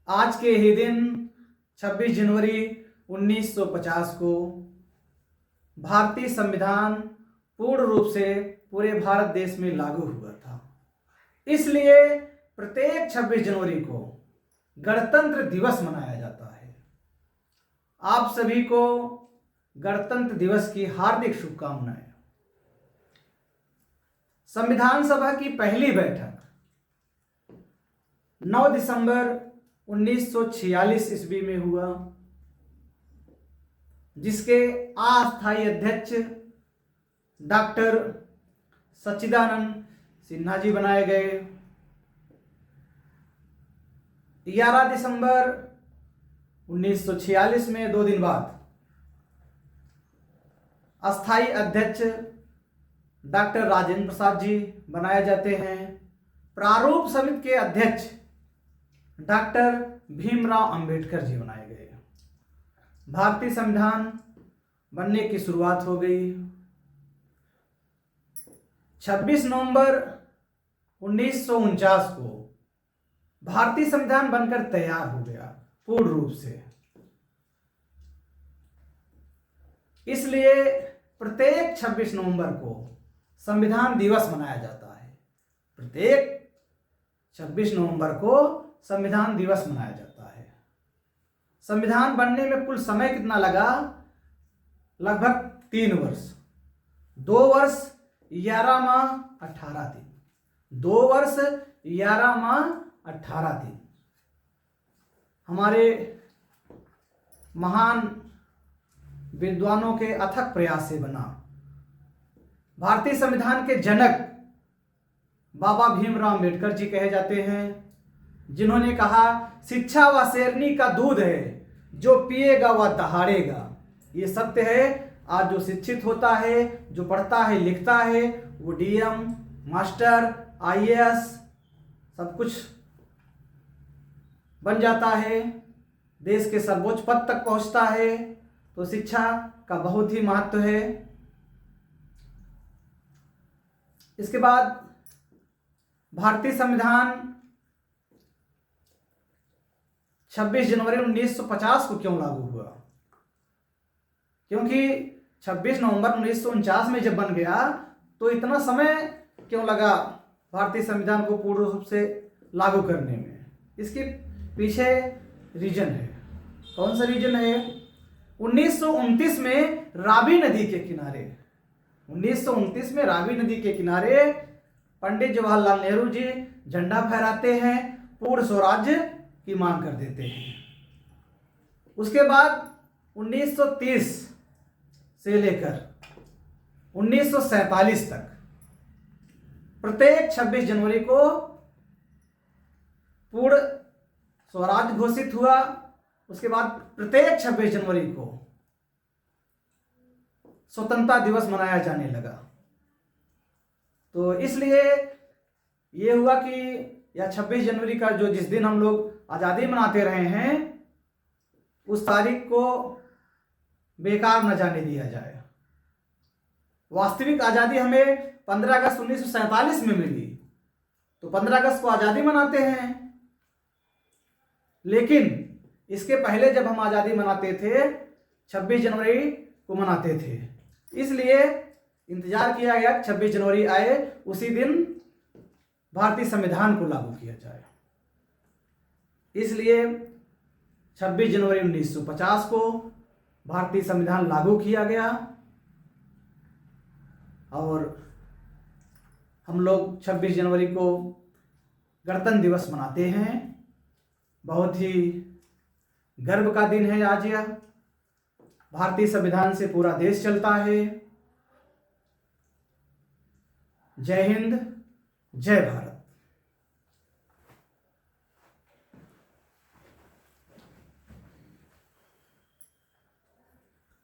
आज के ही दिन 26 जनवरी 1950 को भारतीय संविधान पूर्ण रूप से पूरे भारत देश में लागू हुआ था। इसलिए प्रत्येक 26 जनवरी को गणतंत्र दिवस मनाया जाता है। आप सभी को गणतंत्र दिवस की हार्दिक शुभकामनाएं। संविधान सभा की पहली बैठक 9 दिसंबर 1946 ईस्वी में हुआ, जिसके अस्थायी अध्यक्ष डॉक्टर सच्चिदानंद सिन्हा जी बनाए गए। 11 दिसंबर 1946 में 2 दिन बाद अस्थायी अध्यक्ष डॉक्टर राजेंद्र प्रसाद जी बनाए जाते हैं। प्रारूप समिति के अध्यक्ष डॉक्टर भीमराव अंबेडकर जी बनाए गए। भारतीय संविधान बनने की शुरुआत हो गई। 26 नवंबर 1949 को भारतीय संविधान बनकर तैयार हो गया पूर्ण रूप से। इसलिए प्रत्येक 26 नवंबर को संविधान दिवस मनाया जाता है। प्रत्येक 26 नवंबर को संविधान दिवस मनाया जाता है। संविधान बनने में कुल समय कितना लगा? लगभग 3 वर्ष। 2 वर्ष 11 माह 18 दिन। 2 वर्ष 11 माह 18 दिन। हमारे महान विद्वानों के अथक प्रयास से बना। भारतीय संविधान के जनक बाबा भीमराव अंबेडकर जी कहे जाते हैं, जिन्होंने कहा, शिक्षा व शेरनी का दूध है, जो पिएगा वह दहाड़ेगा। ये सत्य है। आज जो शिक्षित होता है, जो पढ़ता है लिखता है, वो डीएम, मास्टर, आईएएस सब कुछ बन जाता है, देश के सर्वोच्च पद तक पहुंचता है। तो शिक्षा का बहुत ही महत्व है। इसके बाद भारतीय संविधान 26 जनवरी 1950 को क्यों लागू हुआ? क्योंकि 26 नवंबर 1949 में जब बन गया तो इतना समय क्यों लगा भारतीय संविधान को पूर्ण रूप से लागू करने में? इसके पीछे रीजन है। कौन सा रीजन है? 1929 में रावी नदी के किनारे 1929 में रावी नदी के किनारे पंडित जवाहरलाल नेहरू जी झंडा फहराते हैं, पूर्ण स्वराज्य की मांग कर देते हैं। उसके बाद 1930 से लेकर 1947 तक प्रत्येक 26 जनवरी को पूर्ण स्वराज्य घोषित हुआ। उसके बाद प्रत्येक 26 जनवरी को स्वतंत्रता दिवस मनाया जाने लगा। तो इसलिए ये हुआ कि या 26 जनवरी का जो जिस दिन हम लोग आज़ादी मनाते रहे हैं, उस तारीख को बेकार न जाने दिया जाए। वास्तविक आज़ादी हमें 15 अगस्त 1947 में मिली, तो 15 अगस्त को आज़ादी मनाते हैं। लेकिन इसके पहले जब हम आज़ादी मनाते थे, 26 जनवरी को मनाते थे। इसलिए इंतजार किया गया 26 जनवरी आए, उसी दिन भारतीय संविधान को लागू किया जाए। इसलिए 26 जनवरी 1950 को भारतीय संविधान लागू किया गया और हम लोग 26 जनवरी को गणतंत्र दिवस मनाते हैं। बहुत ही गर्व का दिन है आज यह। भारतीय संविधान से पूरा देश चलता है। जय हिंद, जय भारत।